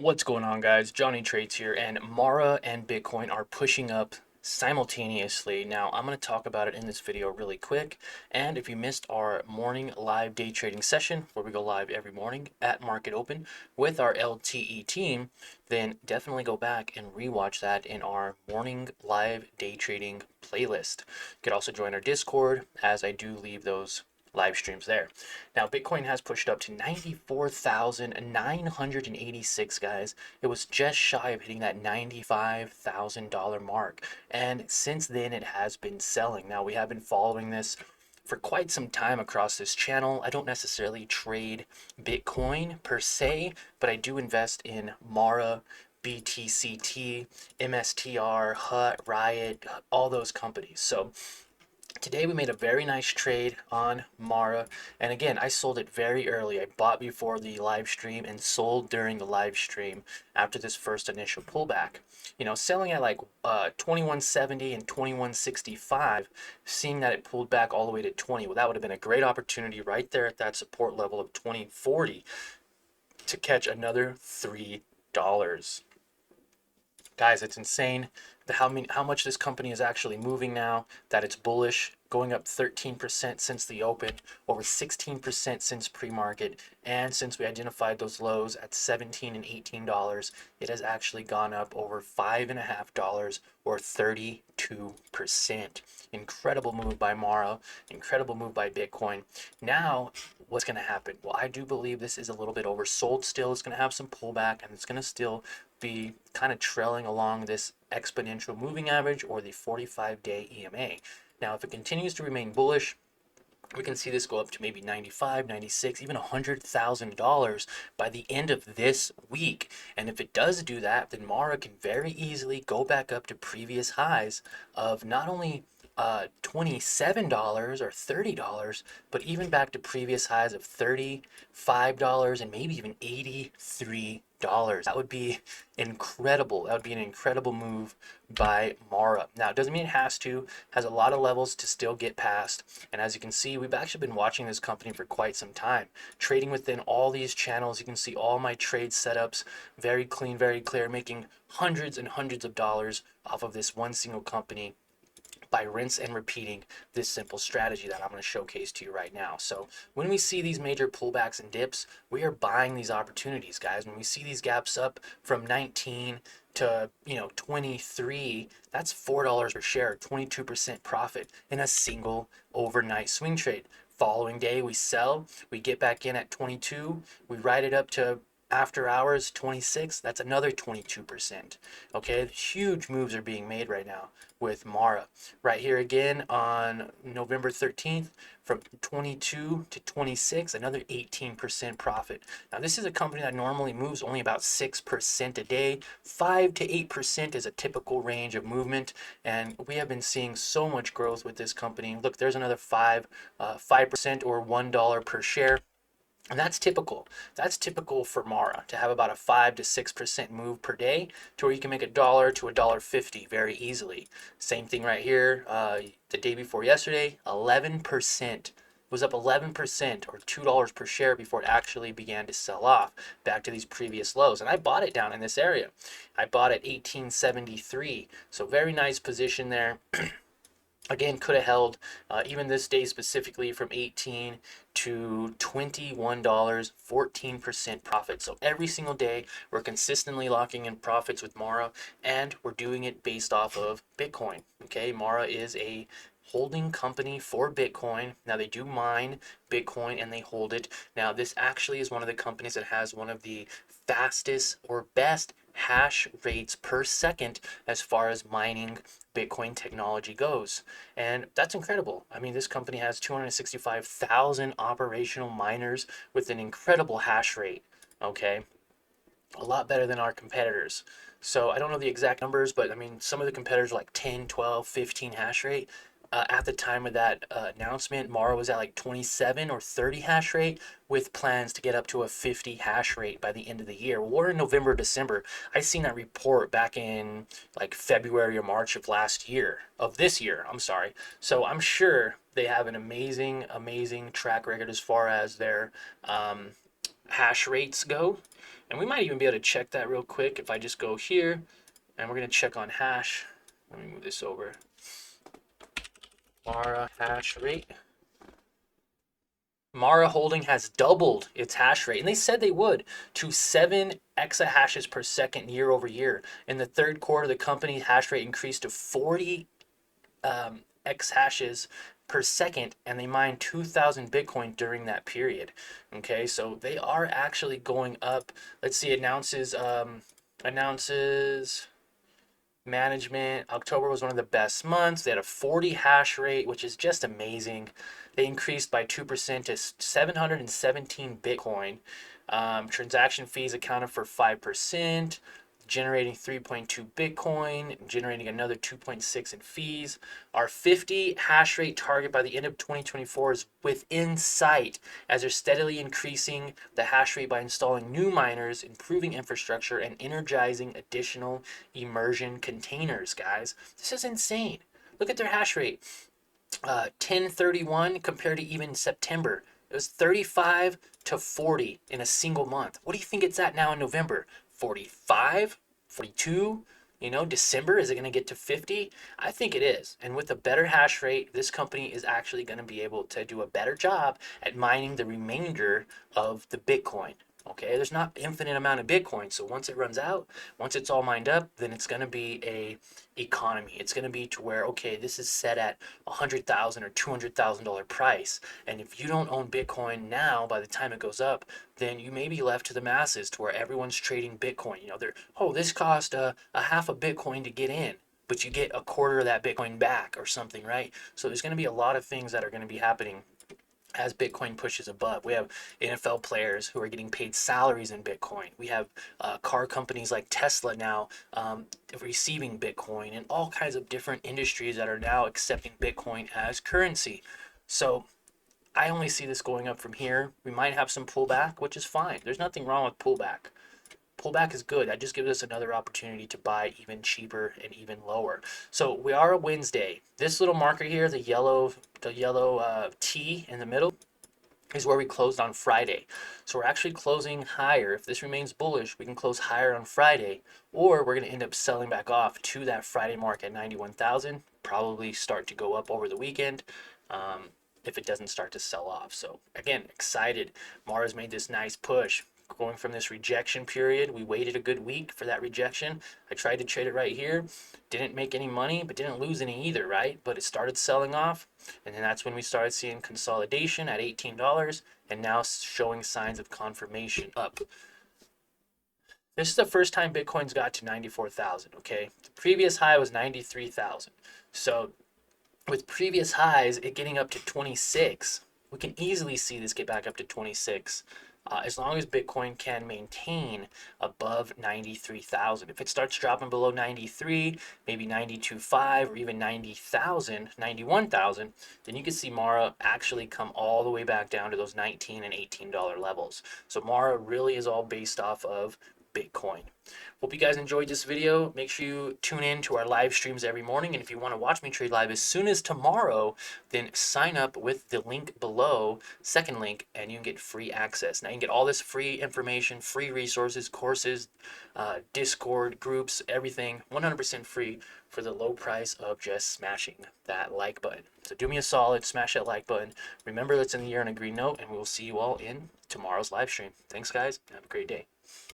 What's going on, guys? Johnny Trades here, and Mara and Bitcoin are pushing up simultaneously. Now, I'm going to talk about it in this video really quick. And if you missed our morning live day trading session, where we go live every morning at market open with our LTE team, then definitely go back and rewatch that in our morning live day trading playlist. You could also join our Discord, as I do leave those live streams there. Now, Bitcoin has pushed up to 94,986, guys. It was just shy of hitting that $95,000 mark. And since then, it has been selling. Now, we have been following this for quite some time across this channel. I don't necessarily trade Bitcoin per se, but I do invest in Mara, BTCT, MSTR, Hut, Riot, all those companies. So today we made a very nice trade on Mara, and again, I sold it very early. I bought before the live stream and sold during the live stream after this first initial pullback. You know, selling at like 2170 and 2165, seeing that it pulled back all the way to 20. Well, that would have been a great opportunity right there at that support level of 2040 to catch another $3. Guys, it's insane how much this company is actually moving now, that it's bullish, going up 13% since the open, over 16% since pre-market, and since we identified those lows at $17 and $18, it has actually gone up over $5.50 or 32%. Incredible move by Mara, incredible move by Bitcoin. Now, what's going to happen? Well, I do believe this is a little bit oversold still. It's going to have some pullback, and it's going to still be kind of trailing along this exponential moving average or the 45-day EMA. Now, if it continues to remain bullish, we can see this go up to maybe 95, 96, even $100,000 by the end of this week. And if it does do that, then Mara can very easily go back up to previous highs of not only $27 or $30, but even back to previous highs of $35 and maybe even $83. That would be incredible. That would be an incredible move by Mara. Now, it doesn't mean it has a lot of levels to still get past. And as you can see, we've actually been watching this company for quite some time, trading within all these channels. You can see all my trade setups, very clean, very clear, making hundreds and hundreds of dollars off of this one single company by rinse and repeating this simple strategy that I'm going to showcase to you right now. So when we see these major pullbacks and dips, we are buying these opportunities, guys. When we see these gaps up from 19 to 23, that's $4 per share, 22% profit in a single overnight swing trade. Following day, we sell, we get back in at 22, we ride it up to after hours 26, that's another 22%. Okay, huge moves are being made right now with Mara. Right here again on November 13th, from 22 to 26, another 18% profit. Now, this is a company that normally moves only about 6% a day. 5 to 8% is a typical range of movement, and we have been seeing so much growth with this company. Look, there's another 5% or $1 per share. And that's typical. That's typical for Mara to have about a 5 to 6% move per day, to where you can make $1 to $1.50 very easily. Same thing right here. The day before yesterday, 11% was up 11% or $2 per share before it actually began to sell off back to these previous lows. And I bought it down in this area. I bought at 1873. So very nice position there. Again, could have held even this day specifically from 18 to $21, 14% profit. So every single day we're consistently locking in profits with Mara, and we're doing it based off of Bitcoin. Okay, Mara is a holding company for Bitcoin. Now, they do mine Bitcoin and they hold it. Now, this actually is one of the companies that has one of the fastest or best hash rates per second as far as mining Bitcoin technology goes. And that's incredible. I mean, this company has 265,000 operational miners with an incredible hash rate. Okay, a lot better than our competitors. So I don't know the exact numbers, but I mean, some of the competitors are like 10, 12, 15 hash rate. At the time of that announcement, Mara was at like 27 or 30 hash rate, with plans to get up to a 50 hash rate by the end of the year. We're in November, December. I seen that report back in like February or March of this year, I'm sorry. So I'm sure they have an amazing, amazing track record as far as their hash rates go. And we might even be able to check that real quick if I just go here and we're going to check on hash. Let me move this over. Mara hash rate. Mara Holding has doubled its hash rate, and they said they would, to 7 exahashes per second year over year. In the third quarter, the company's hash rate increased to 40 exahashes per second, and they mined 2,000 Bitcoin during that period. Okay, so they are actually going up. Let's see, announces management. October was one of the best months. They had a 40 hash rate, which is just amazing. They increased by 2% to 717 Bitcoin. Transaction fees accounted for 5%, generating 3.2 Bitcoin, generating another 2.6 in fees. Our 50 hash rate target by the end of 2024 is within sight as they're steadily increasing the hash rate by installing new miners, improving infrastructure, and energizing additional immersion containers, guys. This is insane. Look at their hash rate. 1031 compared to even September. It was 35 to 40 in a single month. What do you think it's at now in November? 45? 42? You know, December, is it going to get to 50? I think it is. And with a better hash rate, this company is actually going to be able to do a better job at mining the remainder of the Bitcoin. Okay, there's not infinite amount of Bitcoin. So once it runs out, once it's all mined up, then it's going to be a economy. It's going to be to where, okay, this is set at $100,000 or $200,000 price. And if you don't own Bitcoin now, by the time it goes up, then you may be left to the masses to where everyone's trading Bitcoin. You know, they're, oh, this cost a half a Bitcoin to get in, but you get a quarter of that Bitcoin back or something, right? So there's going to be a lot of things that are going to be happening as Bitcoin pushes above. We have NFL players who are getting paid salaries in Bitcoin. We have car companies like Tesla now receiving Bitcoin, and all kinds of different industries that are now accepting Bitcoin as currency. So I only see this going up from here. We might have some pullback, which is fine. There's nothing wrong with pullback. Pullback is good. That just gives us another opportunity to buy even cheaper and even lower. So we are a Wednesday. This little marker here, the yellow T in the middle, is where we closed on Friday. So we're actually closing higher. If this remains bullish, we can close higher on Friday, or we're going to end up selling back off to that Friday mark at 91,000. Probably start to go up over the weekend. If it doesn't start to sell off. So again, excited. Mara's made this nice push. Going from this rejection period, we waited a good week for that rejection. I tried to trade it right here, didn't make any money, but didn't lose any either, right? But it started selling off, and then that's when we started seeing consolidation at $18, and now showing signs of confirmation up. This is the first time Bitcoin's got to 94,000, okay? The previous high was 93,000. So with previous highs, it getting up to 26, we can easily see this get back up to 26. As long as Bitcoin can maintain above 93,000. If it starts dropping below 93, maybe 92.5 or even 90,000, 91,000, then you can see Mara actually come all the way back down to those $19 and $18 levels. So Mara really is all based off of Bitcoin. Hope you guys enjoyed this video. Make sure you tune in to our live streams every morning. And if you want to watch me trade live as soon as tomorrow, then sign up with the link below, second link, and you can get free access. Now you can get all this free information, free resources, courses, Discord groups, everything 100% free for the low price of just smashing that like button. So do me a solid, smash that like button. Remember, let's end the year on a green note, and we will see you all in tomorrow's live stream. Thanks, guys. Have a great day.